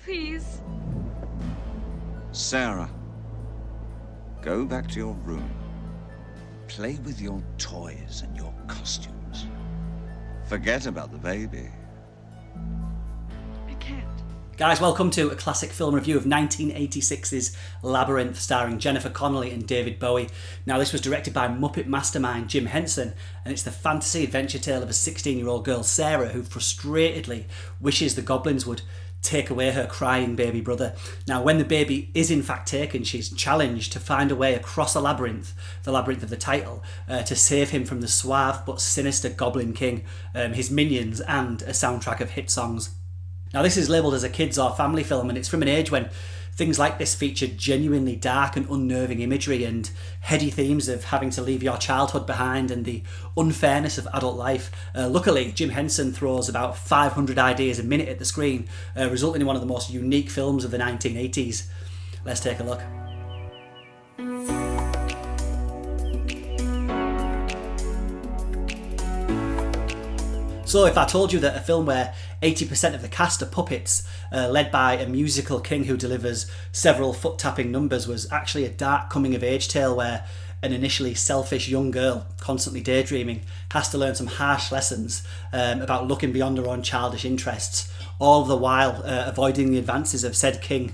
Please. Sarah, go back to your room. Play with your toys and your costumes. Forget about the baby. I can't. Guys, welcome to a classic film review of 1986's Labyrinth, starring Jennifer Connelly and David Bowie. Now, this was directed by Muppet mastermind Jim Henson, and it's the fantasy adventure tale of a 16-year-old girl, Sarah, who frustratedly wishes the goblins would take away her crying baby brother. Now, when the baby is in fact taken, she's challenged to find a way across the labyrinth of the title, to save him from the suave but sinister Goblin King, his minions, and a soundtrack of hit songs. Now, this is labelled as a kids or family film, and it's from an age when things like this featured genuinely dark and unnerving imagery and heady themes of having to leave your childhood behind and the unfairness of adult life. Luckily, Jim Henson throws about 500 ideas a minute at the screen, resulting in one of the most unique films of the 1980s. Let's take a look. So if I told you that a film where 80% of the cast are puppets, led by a musical king who delivers several foot-tapping numbers, was actually a dark coming-of-age tale where an initially selfish young girl, constantly daydreaming, has to learn some harsh lessons about looking beyond her own childish interests, all the while avoiding the advances of said king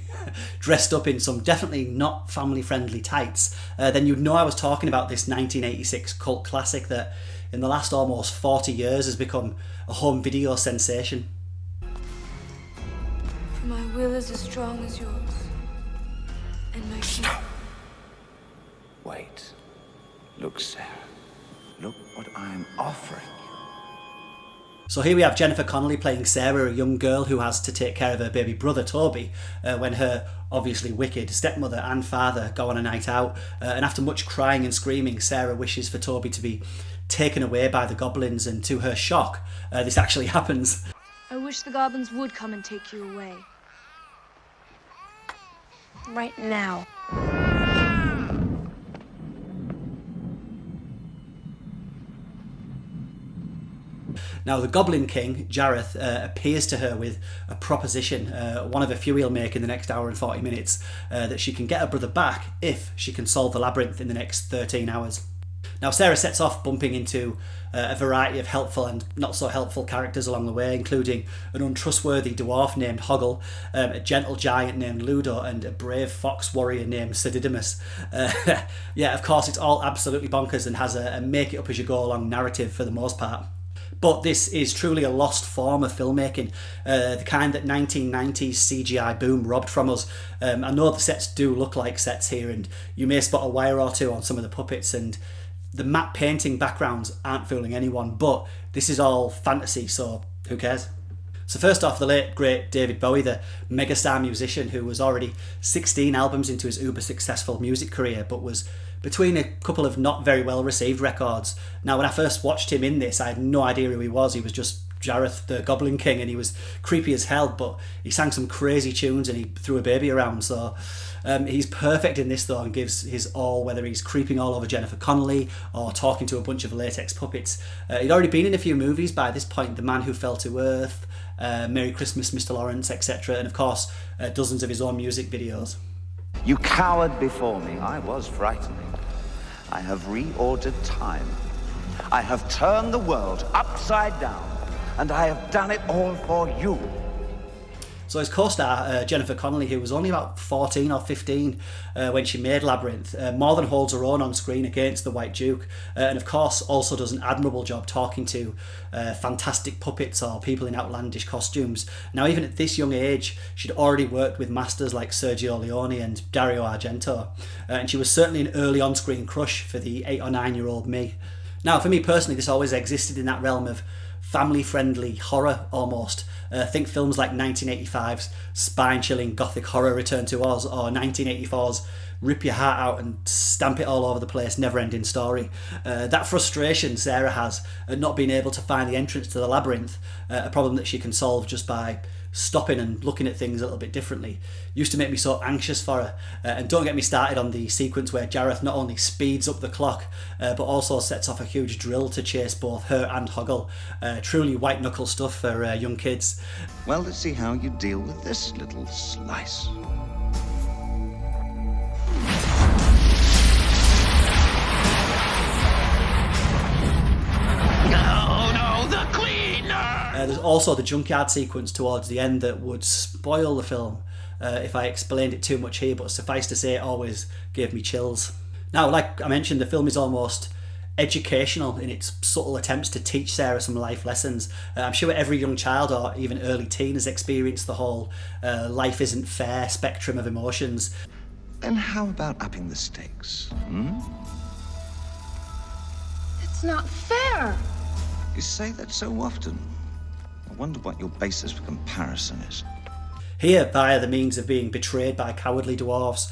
dressed up in some definitely not family-friendly tights, then you'd know I was talking about this 1986 cult classic that in the last almost 40 years has become a home video sensation. For my will is as strong as yours. And my Stop. Wait. Look, Sarah. Look what I'm offering you. So here we have Jennifer Connelly playing Sarah, a young girl who has to take care of her baby brother Toby when her obviously wicked stepmother and father go on a night out, and after much crying and screaming, Sarah wishes for Toby to be taken away by the goblins, and to her shock, this actually happens. I wish the goblins would come and take you away. Right now. Now, the Goblin King, Jareth, appears to her with a proposition, one of a few he'll make in the next hour and 40 minutes, that she can get her brother back if she can solve the labyrinth in the next 13 hours. Now, Sarah sets off bumping into a variety of helpful and not so helpful characters along the way, including an untrustworthy dwarf named Hoggle, a gentle giant named Ludo, and a brave fox warrior named Sedidimus. Yeah, of course, it's all absolutely bonkers and has a make-it-up-as-you-go-along narrative for the most part. But this is truly a lost form of filmmaking, the kind that 1990s CGI boom robbed from us. I know the sets do look like sets here, and you may spot a wire or two on some of the puppets, and the matte painting backgrounds aren't fooling anyone, but this is all fantasy, so who cares? So first off, the late great David Bowie, the megastar musician who was already 16 albums into his uber successful music career, but was between a couple of not very well received records. Now, when I first watched him in this, I had no idea who he was. He was just Jareth, the Goblin King, and he was creepy as hell, but he sang some crazy tunes and he threw a baby around, so he's perfect in this though, and gives his all, whether he's creeping all over Jennifer Connelly or talking to a bunch of latex puppets. He'd already been in a few movies by this point: The Man Who Fell to Earth, Merry Christmas, Mr. Lawrence, etc., and of course dozens of his own music videos. You cowered before me. I was frightening. I have reordered time. I have turned the world upside down. And I have done it all for you. So his co-star, Jennifer Connelly, who was only about 14 or 15 when she made Labyrinth, more than holds her own on screen against the White Duke, and of course also does an admirable job talking to fantastic puppets or people in outlandish costumes. Now, even at this young age, she'd already worked with masters like Sergio Leone and Dario Argento, and she was certainly an early on-screen crush for the 8 or 9-year-old me. Now, for me personally, this always existed in that realm of family-friendly horror almost. Think films like 1985's spine-chilling gothic horror Return to Oz, or 1984's rip your heart out and stamp it all over the place never-ending story. That frustration Sarah has at not being able to find the entrance to the labyrinth, a problem that she can solve just by stopping and looking at things a little bit differently used to make me so anxious for her. And don't get me started on the sequence where Jareth not only speeds up the clock, but also sets off a huge drill to chase both her and Hoggle. Truly white knuckle stuff for young kids. Well, let's see how you deal with this little slice. No, the cleaner! There's also the junkyard sequence towards the end that would spoil the film if I explained it too much here, but suffice to say it always gave me chills. Now, like I mentioned, the film is almost educational in its subtle attempts to teach Sarah some life lessons. I'm sure every young child or even early teen has experienced the whole life isn't fair spectrum of emotions. Then how about upping the stakes? It's not fair. You say that so often. I wonder what your basis for comparison is. Here, via the means of being betrayed by cowardly dwarves,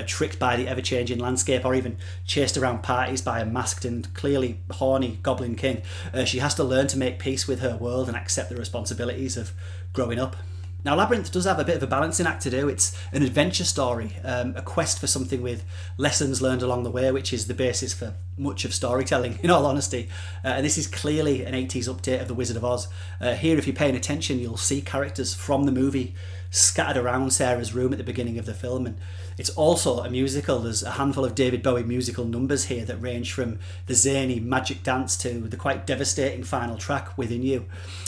tricked by the ever-changing landscape, or even chased around parties by a masked and clearly horny Goblin King, she has to learn to make peace with her world and accept the responsibilities of growing up. Now, Labyrinth does have a bit of a balancing act to do. It's an adventure story, a quest for something with lessons learned along the way, which is the basis for much of storytelling, in all honesty. And this is clearly an 80s update of The Wizard of Oz. Here, if you're paying attention, you'll see characters from the movie scattered around Sarah's room at the beginning of the film, and it's also a musical. There's a handful of David Bowie musical numbers here that range from the zany magic dance to the quite devastating final track, Within You.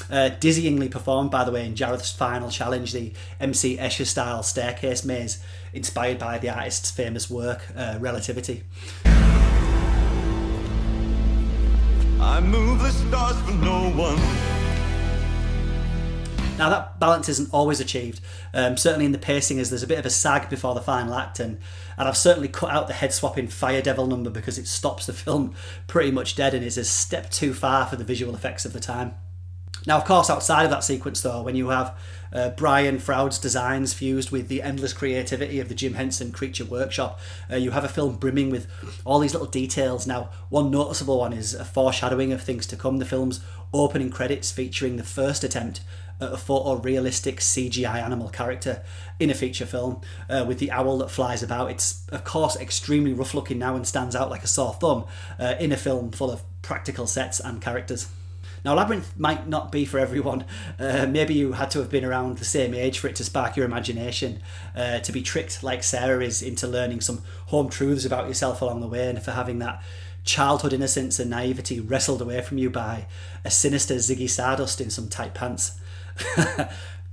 Dizzyingly performed, by the way, in Jareth's final challenge, the MC Escher style staircase maze, inspired by the artist's famous work, Relativity. I move the stars for no one. Now, that balance isn't always achieved, certainly in the pacing, as there's a bit of a sag before the final act, and I've certainly cut out the head-swapping Fire Devil number because it stops the film pretty much dead and is a step too far for the visual effects of the time. Now, of course, outside of that sequence, though, when you have Brian Froud's designs fused with the endless creativity of the Jim Henson Creature Workshop, you have a film brimming with all these little details. Now, one noticeable one is a foreshadowing of things to come. The film's opening credits featuring the first attempt at a photorealistic CGI animal character in a feature film, with the owl that flies about. It's, of course, extremely rough looking now and stands out like a sore thumb in a film full of practical sets and characters. Now, Labyrinth might not be for everyone. Maybe you had to have been around the same age for it to spark your imagination, to be tricked like Sarah is into learning some home truths about yourself along the way, and for having that childhood innocence and naivety wrestled away from you by a sinister Ziggy Stardust in some tight pants.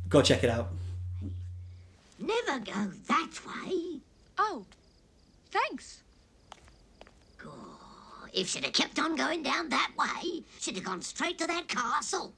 Go check it out. Never go that way. Oh, thanks. If she'd have kept on going down that way, she'd have gone straight to that castle.